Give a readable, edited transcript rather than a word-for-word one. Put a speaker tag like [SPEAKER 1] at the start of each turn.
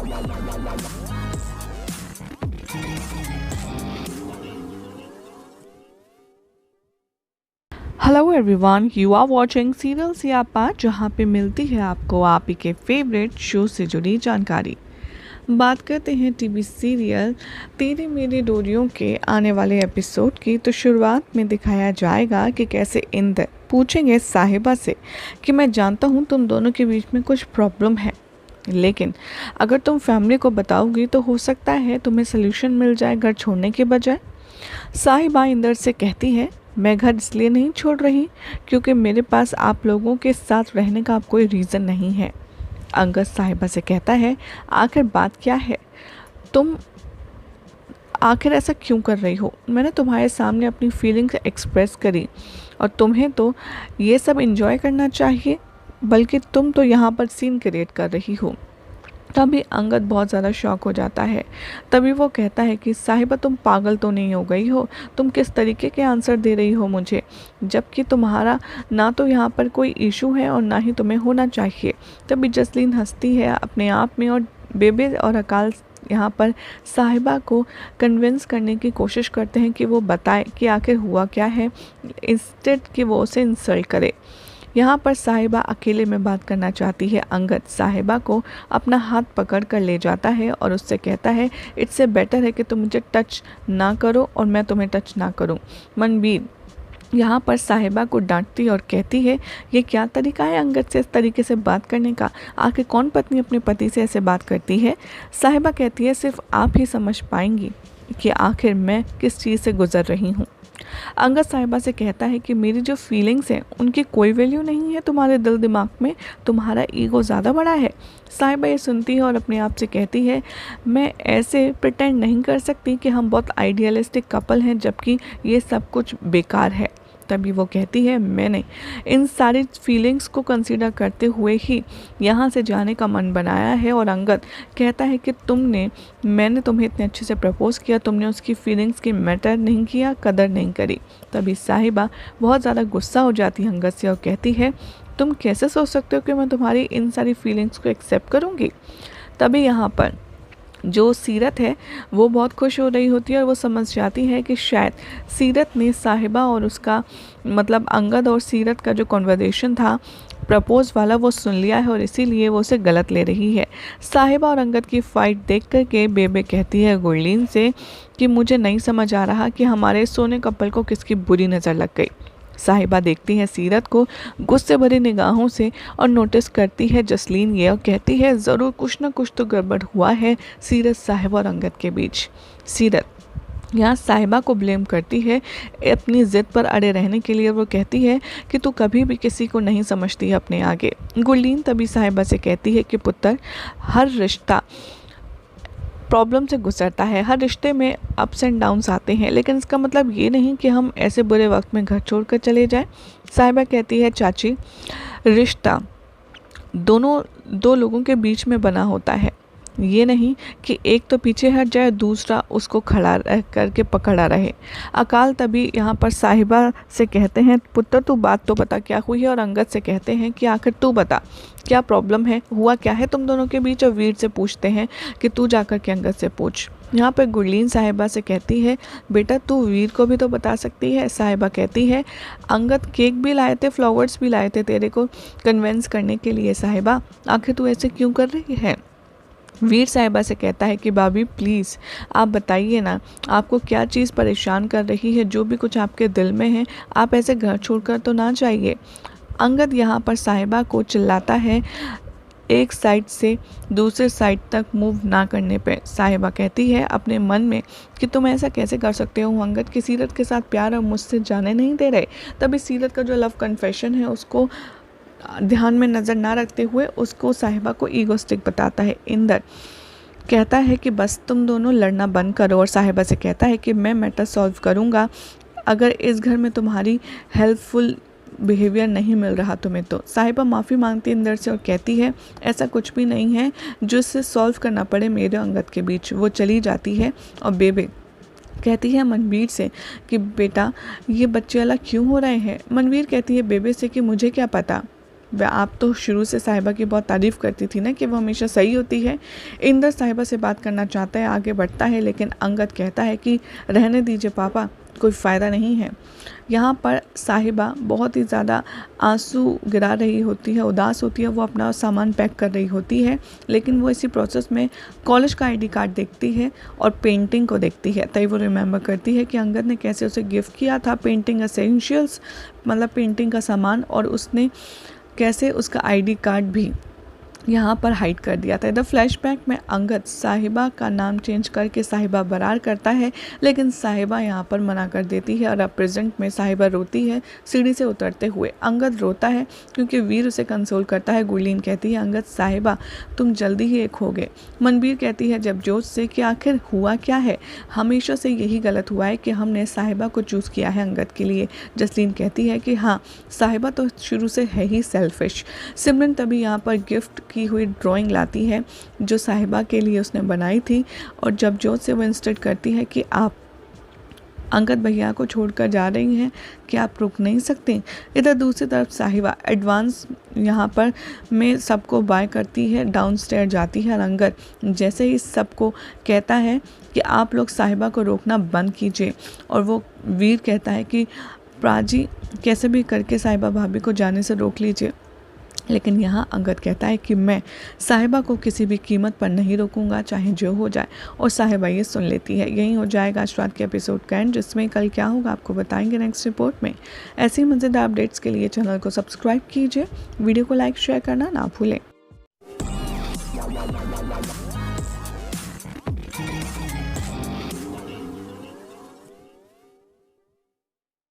[SPEAKER 1] Hello everyone, you are watching serial Siyapa, जहाँ पे मिलती है आपको आप ही के फेवरेट शो से जुड़ी जानकारी। बात करते हैं टीवी सीरियल तेरे मेरे डोरियों के आने वाले एपिसोड की। तो शुरुआत में दिखाया जाएगा कि कैसे इंद्र पूछेंगे साहिबा से कि मैं जानता हूँ तुम दोनों के बीच में कुछ प्रॉब्लम है, लेकिन अगर तुम फैमिली को बताओगी तो हो सकता है तुम्हें सोल्यूशन मिल जाए घर छोड़ने के बजाय। साहिबा इंदर से कहती है, मैं घर इसलिए नहीं छोड़ रही क्योंकि मेरे पास आप लोगों के साथ रहने का अब कोई रीज़न नहीं है। अंगद साहिबा से कहता है, आखिर बात क्या है, तुम आखिर ऐसा क्यों कर रही हो? मैंने तुम्हारे सामने अपनी फीलिंग्स एक्सप्रेस करी और तुम्हें तो ये सब एंजॉय करना चाहिए, बल्कि तुम तो यहाँ पर सीन क्रिएट कर रही हो। तभी अंगद बहुत ज़्यादा शॉक हो जाता है। तभी वो कहता है कि साहिबा तुम पागल तो नहीं हो गई हो? तुम किस तरीके के आंसर दे रही हो मुझे, जबकि तुम्हारा ना तो यहाँ पर कोई इशू है और ना ही तुम्हें होना चाहिए। तभी जसलीन हंसती है अपने आप में और बेबे और अकाल यहाँ पर साहिबा को कन्विंस करने की कोशिश करते हैं कि वो बताए कि आखिर हुआ क्या है, इंस्टेड कि वो उसे इंसल्ट करे। यहाँ पर साहिबा अकेले में बात करना चाहती है। अंगद साहिबा को अपना हाथ पकड़ कर ले जाता है और उससे कहता है, इससे बेटर है कि तुम मुझे टच ना करो और मैं तुम्हें टच ना करूं। मनवीर यहाँ पर साहिबा को डांटती और कहती है, ये क्या तरीका है अंगद से इस तरीके से बात करने का? आखिर कौन पत्नी अपने पति से ऐसे बात करती है? साहिबा कहती है, सिर्फ आप ही समझ पाएंगी कि आखिर मैं किस चीज़ से गुजर रही हूँ। अंगद साहिबा से कहता है कि मेरी जो फीलिंग्स हैं उनकी कोई वैल्यू नहीं है तुम्हारे दिल दिमाग में, तुम्हारा ईगो ज़्यादा बड़ा है। साहिबा ये सुनती है और अपने आप से कहती है, मैं ऐसे प्रिटेंड नहीं कर सकती कि हम बहुत आइडियलिस्टिक कपल हैं जबकि ये सब कुछ बेकार है। तभी वो कहती है, मैंने इन सारी फीलिंग्स को कंसीडर करते हुए ही यहाँ से जाने का मन बनाया है। और अंगद कहता है कि मैंने तुम्हें इतने अच्छे से प्रपोज़ किया, तुमने उसकी फीलिंग्स की मैटर नहीं किया, कदर नहीं करी। तभी साहिबा बहुत ज़्यादा गुस्सा हो जाती है अंगद से और कहती है, तुम कैसे सोच सकते हो कि मैं तुम्हारी इन सारी फीलिंग्स को एक्सेप्ट करूँगी? तभी यहाँ पर जो सीरत है वो बहुत खुश हो रही होती है और वो समझ जाती है कि शायद सीरत ने साहिबा और उसका मतलब अंगद और सीरत का जो कन्वर्सेशन था प्रपोज वाला वो सुन लिया है और इसीलिए वो उसे गलत ले रही है। साहिबा और अंगद की फ़ाइट देख कर के बेबे कहती है गुरलीन से कि मुझे नहीं समझ आ रहा कि हमारे सोने कपल को किसकी बुरी नज़र लग गई। साहिबा देखती है सीरत को गुस्से भरी निगाहों से और नोटिस करती है जसलीन ये और कहती है, ज़रूर कुछ ना कुछ तो गड़बड़ हुआ है सीरत साहिबा और अंगद के बीच। सीरत यहाँ साहिबा को ब्लेम करती है अपनी ज़िद पर अड़े रहने के लिए। वो कहती है कि तू कभी भी किसी को नहीं समझती है अपने आगे। गुरलीन तभी साहिबा से कहती है कि पुत्र, हर रिश्ता प्रॉब्लम से गुजरता है, हर रिश्ते में अप्स एंड डाउन्स आते हैं, लेकिन इसका मतलब ये नहीं कि हम ऐसे बुरे वक्त में घर छोड़कर चले जाएं। साहिबा कहती है, चाची, रिश्ता दो लोगों के बीच में बना होता है, ये नहीं कि एक तो पीछे हट जाए दूसरा उसको खड़ा रह करके पकड़ा रहे। अकाल तभी यहाँ पर साहिबा से कहते हैं, पुत्र तू बात तो बता क्या हुई है? और अंगद से कहते हैं कि आखिर तू बता क्या प्रॉब्लम है, हुआ क्या है तुम दोनों के बीच? और वीर से पूछते हैं कि तू जाकर के अंगद से पूछ। यहाँ पर गुरलीन साहिबा से कहती है, बेटा तू वीर को भी तो बता सकती है। साहिबा कहती है, अंगद केक भी लाए थे, फ्लावर्स भी लाए थे तेरे को कन्विंस करने के लिए। साहिबा आखिर तू ऐसे क्यों कर रही है? वीर साहिबा से कहता है कि भाभी प्लीज़ आप बताइए ना, आपको क्या चीज़ परेशान कर रही है, जो भी कुछ आपके दिल में है, आप ऐसे घर छोड़कर तो ना जाइए। अंगद यहाँ पर साहिबा को चिल्लाता है एक साइड से दूसरे साइड तक मूव ना करने पे। साहिबा कहती है अपने मन में कि तुम ऐसा कैसे कर सकते हो अंगद, कि सीरत के साथ प्यार और मुझसे जाने नहीं दे रहे। तभी सीरत का जो लव कन्फेशन है उसको ध्यान में नज़र ना रखते हुए उसको साहिबा को ईगोस्टिक बताता है। इंदर कहता है कि बस तुम दोनों लड़ना बंद करो और साहिबा से कहता है कि मैं मैटर सॉल्व करूँगा अगर इस घर में तुम्हारी हेल्पफुल बिहेवियर नहीं मिल रहा तुम्हें तो। साहिबा माफ़ी मांगती इंदर से और कहती है ऐसा कुछ भी नहीं है जो इससे सॉल्व करना पड़े मेरे अंगद के बीच। वो चली जाती है और बेबे कहती है मनवीर से कि बेटा ये बच्चे अलग क्यों हो रहे हैं। मनवीर कहती है बेबे से कि मुझे क्या पता, आप तो शुरू से साहिबा की बहुत तारीफ़ करती थी ना कि वो हमेशा सही होती है। इंदर साहिबा से बात करना चाहता है, आगे बढ़ता है, लेकिन अंगद कहता है कि रहने दीजिए पापा, कोई फ़ायदा नहीं है। यहाँ पर साहिबा बहुत ही ज़्यादा आंसू गिरा रही होती है, उदास होती है, वो अपना सामान पैक कर रही होती है, लेकिन वो इसी प्रोसेस में कॉलेज का आईडी कार्ड देखती है और पेंटिंग को देखती है। तभी वो रिमेंबर करती है कि अंगद ने कैसे उसे गिफ्ट किया था पेंटिंग एसेंशियल्स, मतलब पेंटिंग का सामान, और उसने कैसे उसका आईडी कार्ड भी यहाँ पर हाइड कर दिया था। द फ्लैशबैक में अंगद साहिबा का नाम चेंज करके साहिबा बरार करता है, लेकिन साहिबा यहाँ पर मना कर देती है और अब प्रेजेंट में साहिबा रोती है सीढ़ी से उतरते हुए। अंगद रोता है क्योंकि वीर उसे कंसोल करता है। गुरलीन कहती है, अंगद साहिबा तुम जल्दी ही एक होगे। मनबीर कहती है जब जोश से कि आखिर हुआ क्या है, हमेशा से यही गलत हुआ है कि हमने साहिबा को चूज़ किया है अंगद के लिए। जसलीन कहती है कि हाँ, साहिबा तो शुरू से है ही सेल्फिश। सिमरन तभी यहाँ पर गिफ्ट की हुई ड्राइंग लाती है जो साहिबा के लिए उसने बनाई थी, और जब जोत से वो इंस्टेट करती है कि आप अंगद भैया को छोड़कर जा रही हैं, कि आप रुक नहीं सकते। इधर दूसरी तरफ साहिबा एडवांस यहाँ पर में सबको बाय करती है, डाउनस्टेयर जाती है, और अंगद जैसे ही सबको कहता है कि आप लोग साहिबा को रोकना बंद कीजिए, और वो वीर कहता है कि प्राची कैसे भी करके साहिबा भाभी को जाने से रोक लीजिए, लेकिन यहाँ अंगद कहता है कि मैं साहिबा को किसी भी कीमत पर नहीं रोकूंगा, चाहे जो हो जाए, और साहिबा ये सुन लेती है। यही हो जाएगा आज रात के एपिसोड का एंड, जिसमें कल क्या होगा आपको बताएंगे नेक्स्ट रिपोर्ट में। ऐसी मज़ेदार अपडेट्स के लिए चैनल को सब्सक्राइब कीजिए, वीडियो को लाइक शेयर करना ना भूलें।